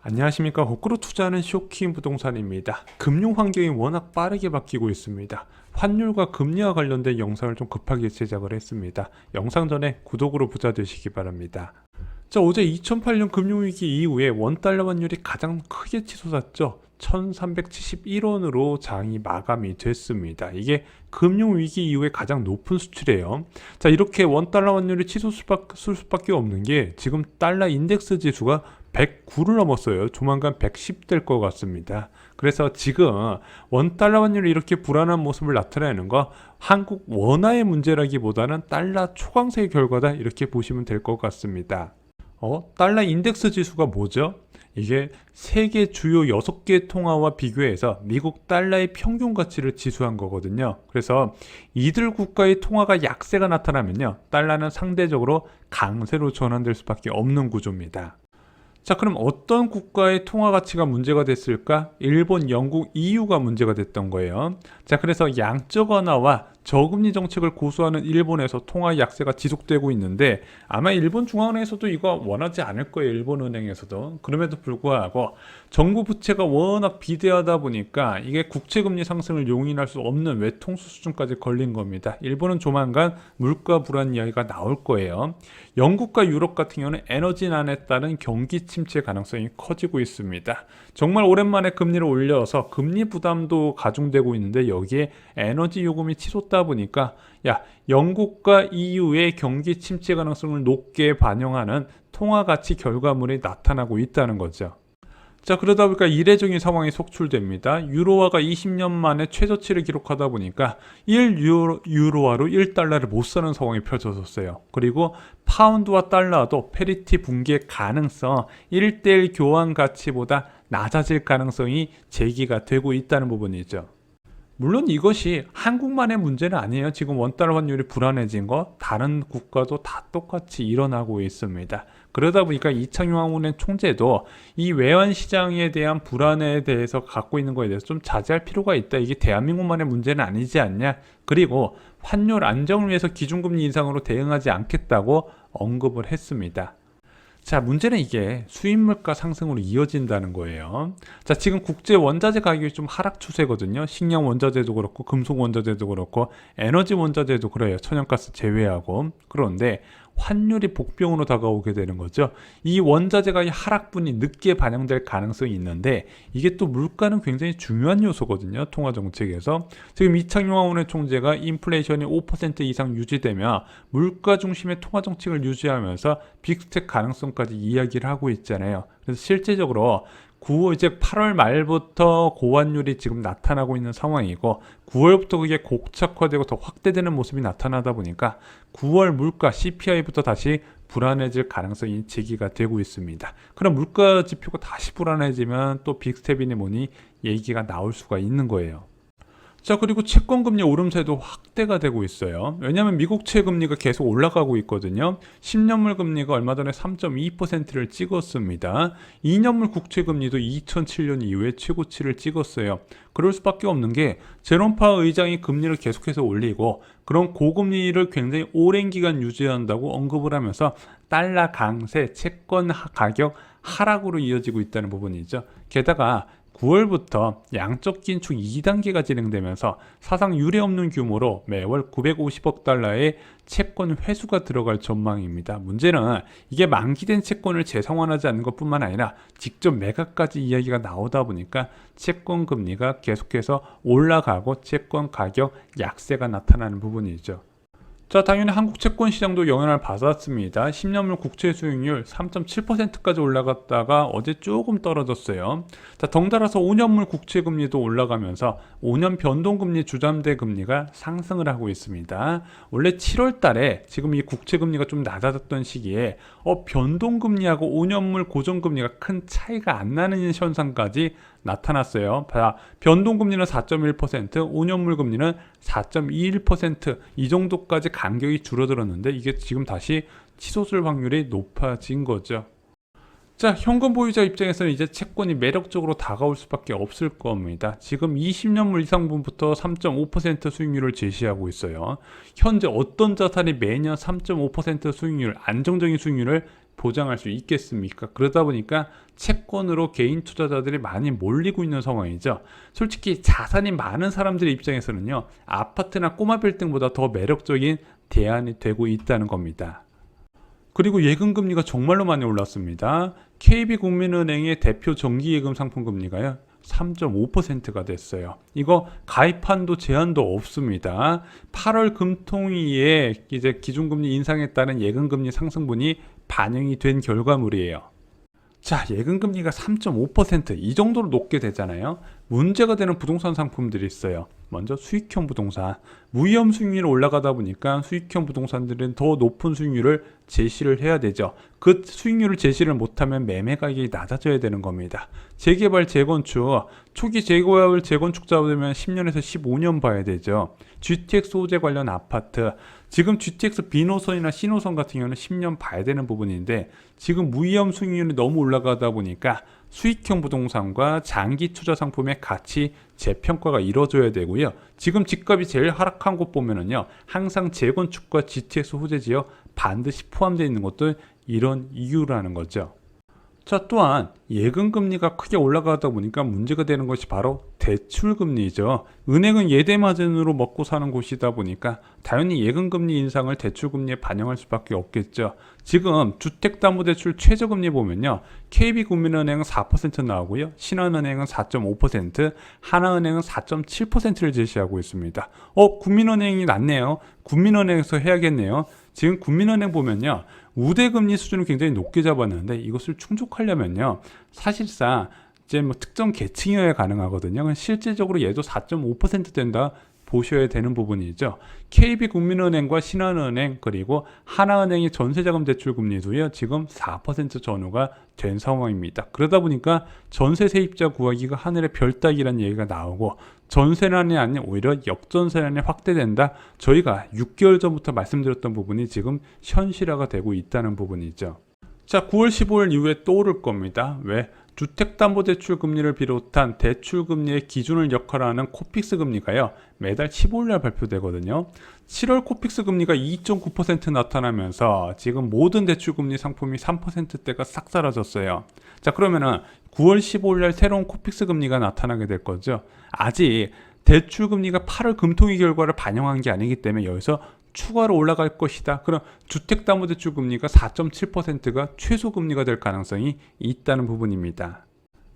안녕하십니까. 거꾸로 투자하는 쇼킹 부동산입니다. 금융 환경이 워낙 빠르게 바뀌고 있습니다. 환율과 금리와 관련된 영상을 좀 급하게 제작을 했습니다. 영상 전에 구독으로 부자 되시기 바랍니다. 자, 어제 2008년 금융위기 이후에 원달러 환율이 가장 크게 치솟았죠. 1371원으로 장이 마감이 됐습니다. 이게 금융위기 이후에 가장 높은 수치래요. 자, 이렇게 원달러 환율이 치솟을 수밖에 없는 게 지금 달러 인덱스 지수가 109를 넘었어요. 조만간 110 될 것 같습니다. 그래서 지금 원달러 환율이 이렇게 불안한 모습을 나타내는 거 한국 원화의 문제라기보다는 달러 초강세의 결과다, 이렇게 보시면 될 것 같습니다. 달러 인덱스 지수가 뭐죠? 이게 세계 주요 6개 통화와 비교해서 미국 달러의 평균 가치를 지수한 거거든요. 그래서 이들 국가의 통화가 약세가 나타나면요, 달러는 상대적으로 강세로 전환될 수밖에 없는 구조입니다. 자, 그럼 어떤 국가의 통화 가치가 문제가 됐을까? 일본, 영국, EU가 문제가 됐던 거예요. 자, 그래서 양적 완화와 저금리 정책을 고수하는 일본에서 통화 약세가 지속되고 있는데 아마 일본 중앙은행에서도 이거 원하지 않을 거예요. 일본 은행에서도. 그럼에도 불구하고 정부 부채가 워낙 비대하다 보니까 이게 국채금리 상승을 용인할 수 없는 외통수 수준까지 걸린 겁니다. 일본은 조만간 물가 불안 이야기가 나올 거예요. 영국과 유럽 같은 경우는 에너지난에 따른 경기 침체 가능성이 커지고 있습니다. 정말 오랜만에 금리를 올려서 금리 부담도 가중되고 있는데 여기에 에너지 요금이 치솟다 보니까 영국과 EU의 경기 침체 가능성을 높게 반영하는 통화 가치 결과물이 나타나고 있다는 거죠. 자, 그러다 보니까 이례적인 상황이 속출됩니다. 유로화가 20년 만에 최저치를 기록하다 보니까 1유로화로 1달러를 못 사는 상황이 펼쳐졌어요. 그리고 파운드와 달러도 페리티 붕괴 가능성, 1대1 교환 가치보다 낮아질 가능성이 제기가 되고 있다는 부분이죠. 물론 이것이 한국만의 문제는 아니에요. 지금 원달러 환율이 불안해진 거 다른 국가도 다 똑같이 일어나고 있습니다. 그러다 보니까 이창용은행 총재도 이 외환 시장에 대한 불안에 대해서 갖고 있는 거에 대해서 좀 자제할 필요가 있다. 이게 대한민국만의 문제는 아니지 않냐. 그리고 환율 안정을 위해서 기준금리 인상으로 대응하지 않겠다고 언급을 했습니다. 자, 문제는 이게 수입물가 상승으로 이어진다는 거예요. 자, 지금 국제 원자재 가격이 좀 하락 추세거든요. 식량 원자재도 그렇고 금속 원자재도 그렇고 에너지 원자재도 그래요. 천연가스 제외하고. 그런데 환율이 복병으로 다가오게 되는 거죠. 이 원자재가 하락분이 늦게 반영될 가능성이 있는데 이게 또 물가는 굉장히 중요한 요소거든요. 통화정책에서. 지금 이창용은행 총재가 인플레이션이 5% 이상 유지되면 물가 중심의 통화정책을 유지하면서 빅스텝 가능성까지 이야기를 하고 있잖아요. 그래서 실제적으로 이제 8월 말부터 고환율이 지금 나타나고 있는 상황이고 9월부터 그게 곡착화되고 더 확대되는 모습이 나타나다 보니까 9월 물가 CPI부터 다시 불안해질 가능성이 제기가 되고 있습니다. 그럼 물가 지표가 다시 불안해지면 또 빅스텝이니 뭐니 얘기가 나올 수가 있는 거예요. 자, 그리고 채권금리 오름세도 확대가 되고 있어요. 왜냐하면 미국채 금리가 계속 올라가고 있거든요. 10년물 금리가 얼마 전에 3.2%를 찍었습니다. 2년물 국채금리도 2007년 이후에 최고치를 찍었어요. 그럴 수밖에 없는 게 제롬 파월 의장이 금리를 계속해서 올리고 그런 고금리를 굉장히 오랜 기간 유지한다고 언급을 하면서 달러 강세, 채권 가격 하락으로 이어지고 있다는 부분이죠. 게다가 9월부터 양적 긴축 2단계가 진행되면서 사상 유례없는 규모로 매월 950억 달러의 채권 회수가 들어갈 전망입니다. 문제는 이게 만기된 채권을 재상환하지 않는 것뿐만 아니라 직접 매각까지 이야기가 나오다 보니까 채권 금리가 계속해서 올라가고 채권 가격 약세가 나타나는 부분이죠. 자, 당연히 한국 채권 시장도 영향을 받았습니다. 10년물 국채 수익률 3.7%까지 올라갔다가 어제 조금 떨어졌어요. 자, 덩달아서 5년물 국채 금리도 올라가면서 5년 변동금리 주담대 금리가 상승을 하고 있습니다. 원래 7월 달에 지금 이 국채 금리가 좀 낮아졌던 시기에 변동금리하고 5년물 고정금리가 큰 차이가 안 나는 현상까지 나타났어요. 변동금리는 4.1%, 5년물 금리는 4.21%, 이 정도까지 간격이 줄어들었는데 이게 지금 다시 치솟을 확률이 높아진 거죠. 자, 현금 보유자 입장에서는 이제 채권이 매력적으로 다가올 수밖에 없을 겁니다. 지금 20년물 이상분부터 3.5% 수익률을 제시하고 있어요. 현재 어떤 자산이 매년 3.5% 수익률, 안정적인 수익률을 보장할 수 있겠습니까? 그러다 보니까 채권으로 개인 투자자들이 많이 몰리고 있는 상황이죠. 솔직히 자산이 많은 사람들의 입장에서는요, 아파트나 꼬마 빌딩보다 더 매력적인 대안이 되고 있다는 겁니다. 그리고 예금금리가 정말로 많이 올랐습니다. KB국민은행의 대표 정기예금 상품금리가요, 3.5%가 됐어요. 이거 가입한도 제한도 없습니다. 8월 금통위에 이제 기준금리 인상에 따른 예금금리 상승분이 반영이 된 결과물이에요. 자, 예금금리가 3.5%이 정도로 높게 되잖아요. 문제가 되는 부동산 상품들이 있어요. 먼저 수익형 부동산. 무위험 수익률이 올라가다 보니까 수익형 부동산들은 더 높은 수익률을 제시를 해야 되죠. 그 수익률을 제시를 못하면 매매 가격이 낮아져야 되는 겁니다. 재개발, 재건축, 초기 재개발, 재건축 잡으면 10년에서 15년 봐야 되죠. GTX 소재 관련 아파트, 지금 GTX B노선이나 C노선 같은 경우는 10년 봐야 되는 부분인데, 지금 무위험 수익률이 너무 올라가다 보니까 수익형 부동산과 장기 투자 상품의 가치 재평가가 이루어져야 되고요. 지금 집값이 제일 하락한 곳 보면은요, 항상 재건축과 GTX 소재 지역 반드시 포함되어 있는 것도 이런 이유라는 거죠. 자, 또한 예금금리가 크게 올라가다 보니까 문제가 되는 것이 바로 대출금리죠. 은행은 예대마진으로 먹고 사는 곳이다 보니까 당연히 예금금리 인상을 대출금리에 반영할 수밖에 없겠죠. 지금 주택담보대출 최저금리 보면요, KB국민은행은 4% 나오고요, 신한은행은 4.5%, 하나은행은 4.7%를 제시하고 있습니다. 국민은행이 낮네요. 국민은행에서 해야겠네요. 지금 국민은행 보면요, 우대금리 수준을 굉장히 높게 잡았는데, 이것을 충족하려면요, 사실상 이제 뭐 특정 계층이어야 가능하거든요. 실질적으로 얘도 4.5% 된다 보셔야 되는 부분이죠. KB국민은행과 신한은행 그리고 하나은행의 전세자금 대출 금리도요, 지금 4% 전후가 된 상황입니다. 그러다 보니까 전세 세입자 구하기가 하늘의 별 따기라는 얘기가 나오고, 전세난이 아닌 오히려 역전세난이 확대된다. 저희가 6개월 전부터 말씀드렸던 부분이 지금 현실화가 되고 있다는 부분이죠. 자, 9월 15일 이후에 또 오를 겁니다. 왜? 주택담보대출 금리를 비롯한 대출 금리의 기준을 역할하는 코픽스 금리가요, 매달 15일날 발표되거든요. 7월 코픽스 금리가 2.9% 나타나면서 지금 모든 대출 금리 상품이 3%대가 싹 사라졌어요. 자, 그러면은 9월 15일날 새로운 코픽스 금리가 나타나게 될 거죠. 아직 대출 금리가 8월 금통위 결과를 반영한 게 아니기 때문에 여기서 추가로 올라갈 것이다. 그럼 주택담보대출 금리가 4.7%가 최소 금리가 될 가능성이 있다는 부분입니다.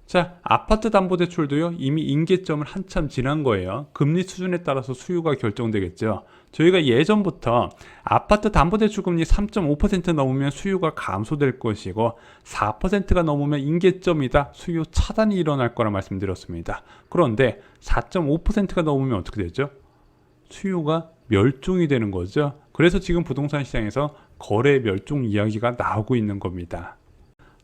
자, 아파트 담보대출도요, 이미 임계점을 한참 지난 거예요. 금리 수준에 따라서 수요가 결정되겠죠. 저희가 예전부터 아파트 담보대출 금리 3.5% 넘으면 수요가 감소될 것이고, 4%가 넘으면 임계점이다, 수요 차단이 일어날 거라 말씀드렸습니다. 그런데 4.5%가 넘으면 어떻게 되죠? 수요가 멸종이 되는 거죠. 그래서 지금 부동산 시장에서 거래 멸종 이야기가 나오고 있는 겁니다.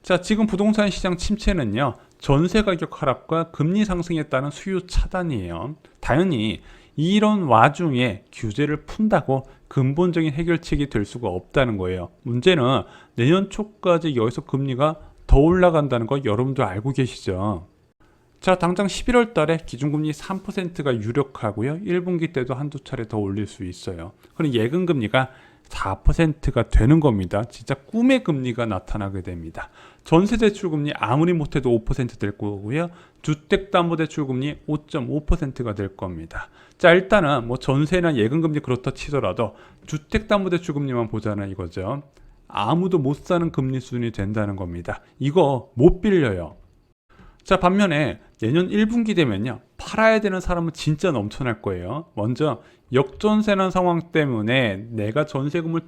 자, 지금 부동산 시장 침체는요, 전세 가격 하락과 금리 상승에 따른 수요 차단이에요. 당연히 이런 와중에 규제를 푼다고 근본적인 해결책이 될 수가 없다는 거예요. 문제는 내년 초까지 여기서 금리가 더 올라간다는 거 여러분도 알고 계시죠? 자, 당장 11월 달에 기준금리 3%가 유력하고요. 1분기 때도 한두 차례 더 올릴 수 있어요. 그럼 예금금리가 4%가 되는 겁니다. 진짜 꿈의 금리가 나타나게 됩니다. 전세대출금리 아무리 못해도 5%될 거고요. 주택담보대출금리 5.5%가 될 겁니다. 자, 일단은 뭐 전세나 예금금리 그렇다 치더라도 주택담보대출금리만 보자는 이거죠. 아무도 못 사는 금리 수준이 된다는 겁니다. 이거 못 빌려요. 자, 반면에 내년 1분기 되면요, 팔아야 되는 사람은 진짜 넘쳐날 거예요. 먼저 역전세난 상황 때문에 내가 전세금을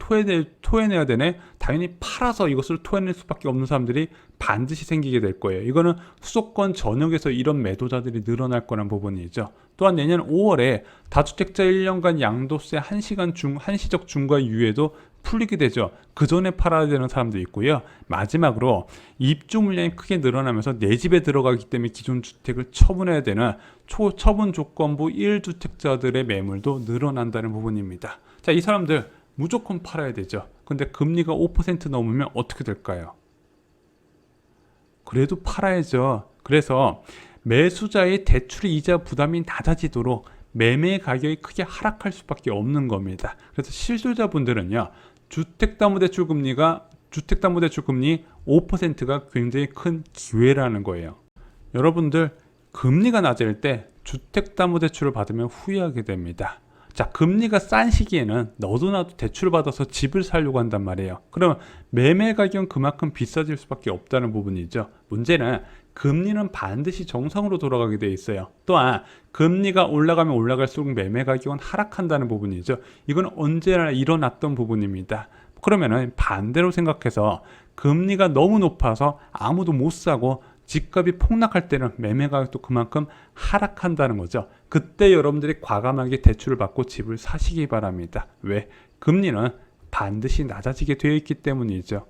토해내야 되네. 당연히 팔아서 이것을 토해낼 수밖에 없는 사람들이 반드시 생기게 될 거예요. 이거는 수도권 전역에서 이런 매도자들이 늘어날 거란 부분이죠. 또한 내년 5월에 다주택자 1년간 양도세 한시적 중과 유예도 풀리게 되죠. 그 전에 팔아야 되는 사람도 있고요. 마지막으로 입주 물량이 크게 늘어나면서 내 집에 들어가기 때문에 기존 주택을 처분해야 되는 초처분 조건부 1주택자들의 매물도 늘어난다는 부분입니다. 자, 이 사람들 무조건 팔아야 되죠. 근데 금리가 5% 넘으면 어떻게 될까요? 그래도 팔아야죠. 그래서 매수자의 대출 이자 부담이 낮아지도록 매매 가격이 크게 하락할 수밖에 없는 겁니다. 그래서 실소유자분들은요, 주택담보대출금리 5%가 굉장히 큰 기회라는 거예요. 여러분들, 금리가 낮을 때 주택담보대출을 받으면 후회하게 됩니다. 자, 금리가 싼 시기에는 너도 나도 대출을 받아서 집을 사려고 한단 말이에요. 그럼 매매 가격은 그만큼 비싸질 수밖에 없다는 부분이죠. 문제는 금리는 반드시 정상으로 돌아가게 돼 있어요. 또한 금리가 올라가면 올라갈수록 매매 가격은 하락한다는 부분이죠. 이건 언제나 일어났던 부분입니다. 그러면은 반대로 생각해서 금리가 너무 높아서 아무도 못 사고 집값이 폭락할 때는 매매 가격도 그만큼 하락한다는 거죠. 그때 여러분들이 과감하게 대출을 받고 집을 사시기 바랍니다. 왜? 금리는 반드시 낮아지게 되어 있기 때문이죠.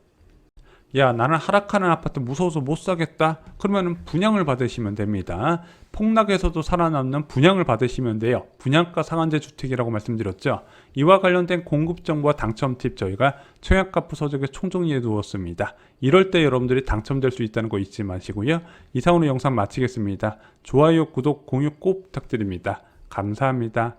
야, 나는 하락하는 아파트 무서워서 못 사겠다. 그러면 분양을 받으시면 됩니다. 폭락에서도 살아남는 분양을 받으시면 돼요. 분양가 상한제 주택이라고 말씀드렸죠. 이와 관련된 공급 정보와 당첨 팁 저희가 청약가프 서적에 총정리해 두었습니다. 이럴 때 여러분들이 당첨될 수 있다는 거 잊지 마시고요. 이상으로 영상 마치겠습니다. 좋아요, 구독, 공유 꼭 부탁드립니다. 감사합니다.